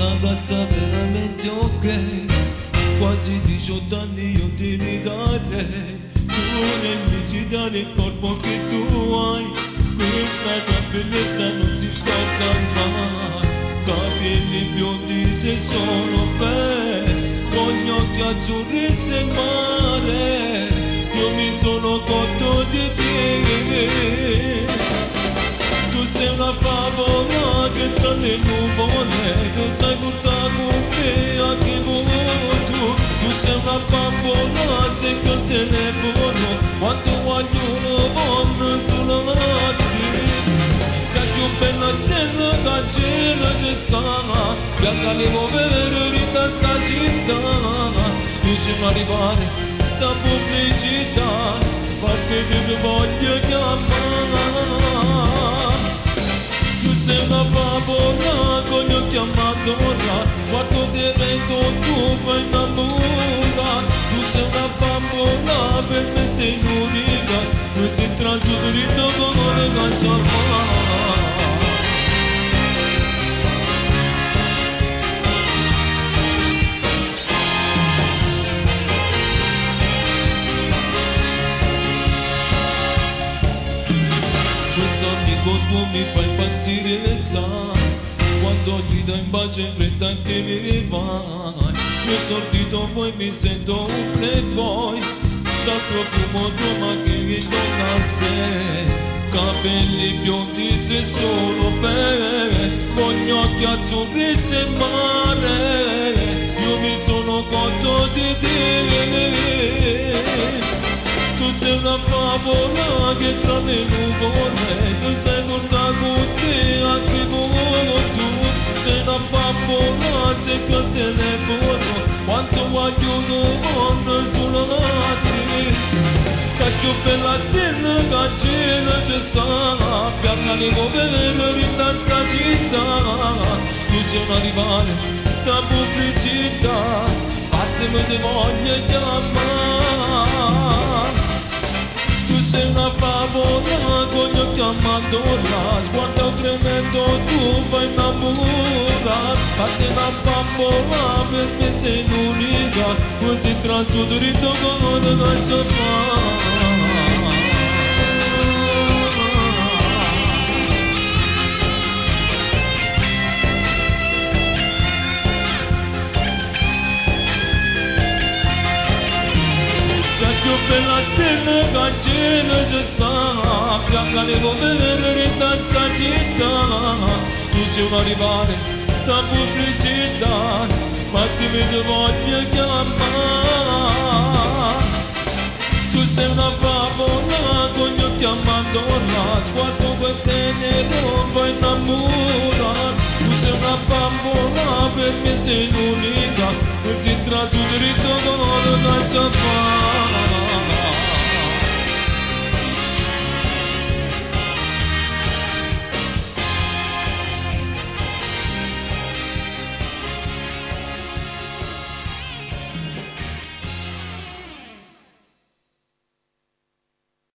ragazza veramente ok, quasi 18 anni io ti ridò lei. Tu nel visitare il corpo che tu hai, questa tua bellezza non si scorda mai. Capelli biondi se sono belli, con gli occhi azzurri se il mare, io mi sono cotto di te. Tu sei una favola che entra nel nuvole, tu sai portare con me anche tu. Tu sei una bambola, sei che al telefono, quando vogliono vanno sulla te. Sei più bella stella che cielo c'è sana, bianca le povere da sta città. Tu sei una rivale da pubblicità, fate che voglio chiamare. Tu sei una favola con gli occhi a Madonna, guardo te vedo tu fai innamorare. Tu sei una bambola, per me sei l'unica, noi sei trasuto dritto come le caccia fa. Questo amico tuo mi fa impazzire, sai, quando gli dai un bacio in fretta e te ne vai. Io sortito poi mi sento un playboy, dal profumo tuo ma che tocca a sé. Capelli biondi se sono belli, con gli occhi azzurri se il mare, io mi sono cotto di te. Tu sei una favola che entra nel nuvole, tu sei portata con te anche tu. Sei una bambola, sei più al telefono, quanto vogliono vanno sulla te. Sai più bella stella che cielo c'è sana, bianca le povere da sta città. Tu sei una rivale da pubblicità, fatemi te voglio chiamare. Tu sei una favola con gli occhi a Madonna, sguardo tremendo tu fai innamorare. Fate una bambola, per me sei l'unica, così trasuto dritto come le caccia fa. Sei più bella stella che cielo c'è sana, bianca le povere da sta città. Tu sei una rivale da pubblicità, fatti te voglio chiamare. Tu sei una favola con gli occhi a Madonna, sguardo per te non fai innamorare. Tu sei una bambola, per me sei l'unica, così trasuto dritto come le caccia fa.